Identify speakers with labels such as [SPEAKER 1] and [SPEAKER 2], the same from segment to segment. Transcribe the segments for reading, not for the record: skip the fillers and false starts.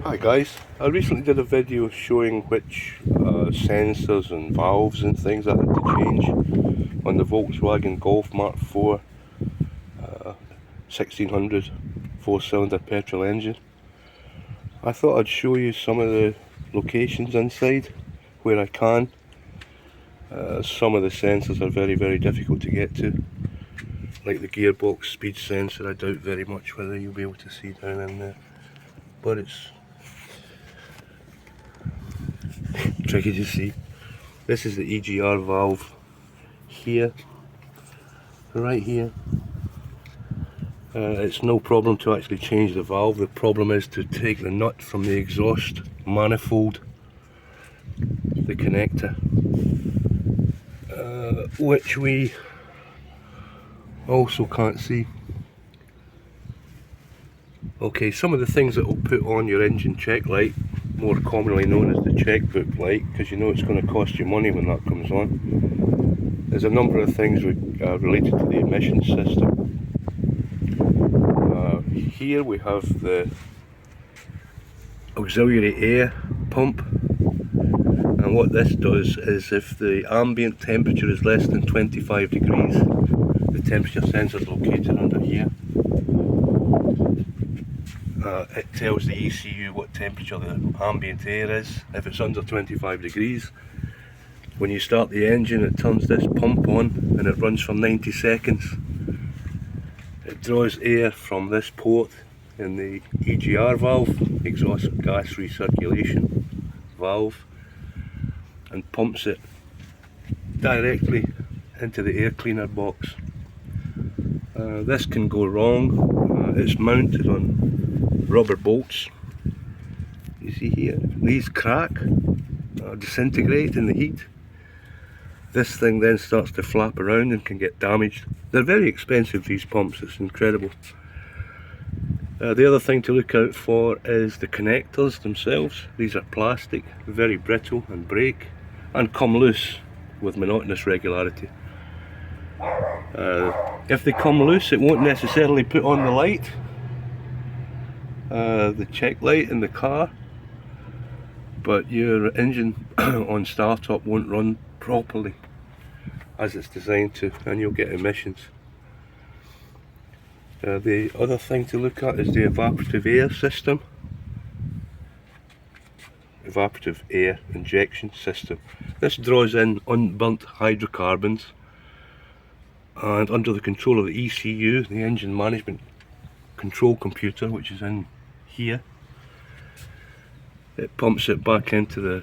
[SPEAKER 1] Hi guys, I recently did a video showing which sensors and valves and things I had to change on the Volkswagen Golf Mk4 1600 4-cylinder petrol engine. I thought I'd show you some of the locations inside where I can. Some of the sensors are very difficult to get to, like the gearbox speed sensor. I doubt very much whether you'll be able to see down in there, but it's tricky to see. This is the EGR valve here, right here. It's no problem to actually change the valve. The problem is to take the nut from the exhaust manifold, the connector, which we also can't see. Okay, some of the things that will put on your engine check light, more commonly known as the checkbook light, because you know it's going to cost you money when that comes on. There's a number of things related to the emission system. Here we have the auxiliary air pump, and what this does is if the ambient temperature is less than 25 degrees, the temperature sensor is located under here. It tells the ECU what temperature the ambient air is. If it's under 25 degrees, when you start the engine, it turns this pump on and it runs for 90 seconds. It draws air from this port in the EGR valve, exhaust gas recirculation valve, and pumps it directly into the air cleaner box. This can go wrong. It's mounted on rubber bolts. You see here, these crack or disintegrate in the heat. This thing then starts to flap around and can get damaged. They're very expensive, these pumps, it's incredible. The other thing to look out for is the connectors themselves. These are plastic, very brittle, and break and come loose with monotonous regularity. If they come loose, it won't necessarily put on the light, the check light in the car, but your engine on startup won't run properly as it's designed to, and you'll get emissions. The other thing to look at is the evaporative air system, evaporative air injection system. This draws in unburnt hydrocarbons, and under the control of the ECU, the engine management control computer, which is in here, it pumps it back into the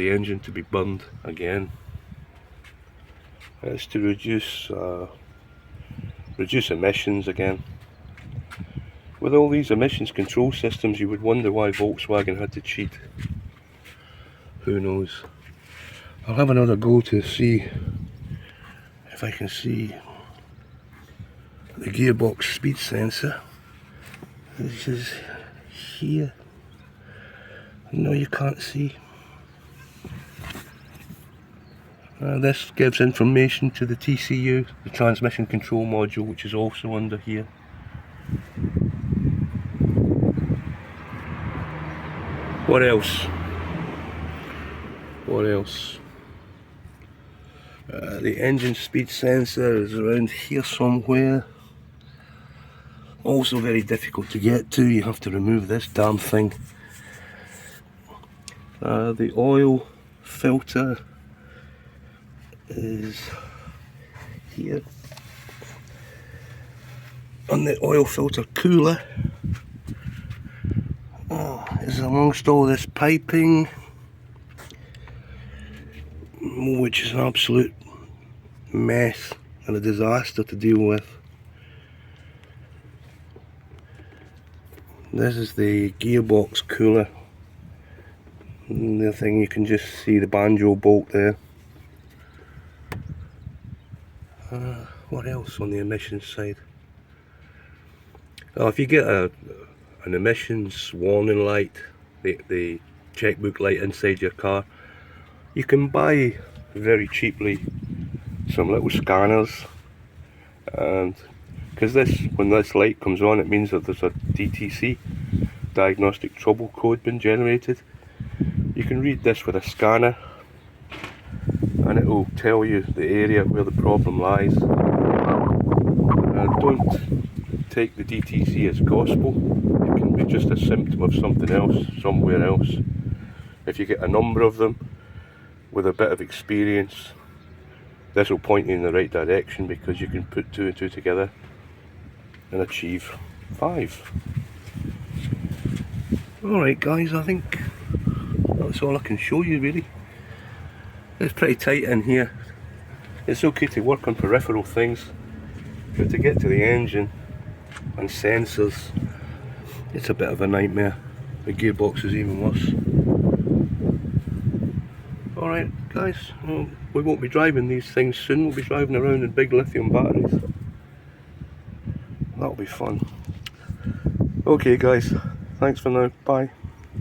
[SPEAKER 1] engine to be burned again. It's to reduce emissions again. With all these emissions control systems, you would wonder why Volkswagen had to cheat. Who knows? I'll have another go to see if I can see the gearbox speed sensor, which is here. No, you can't see. This gives information to the TCU, the transmission control module, which is also under here. What else? The engine speed sensor is around here somewhere. Also very difficult to get to. You have to remove this damn thing. The oil filter is here on the oil filter cooler. Is amongst all this piping, which is an absolute mess and a disaster to deal with. This is the gearbox cooler. And the thing, you can just see the banjo bolt there. What else on the emissions side? If you get an emissions warning light, the checkbook light inside your car, you can buy very cheaply some little scanners, and because when this light comes on, it means that there's a DTC, Diagnostic Trouble Code, been generated. You can read this with a scanner and it will tell you the area where the problem lies. Don't take the DTC as gospel. It can be just a symptom of something else, somewhere else. If you get a number of them with a bit of experience, this will point you in the right direction, because you can put 2 and 2 together and achieve 5. Alright guys, I think that's all I can show you really. It's pretty tight in here. It's okay to work on peripheral things, but to get to the engine and sensors, it's a bit of a nightmare. The gearbox is even worse. Alright guys, well, we won't be driving these things soon. We'll be driving around in big lithium batteries. That'll be fun. Okay guys, thanks for now, bye.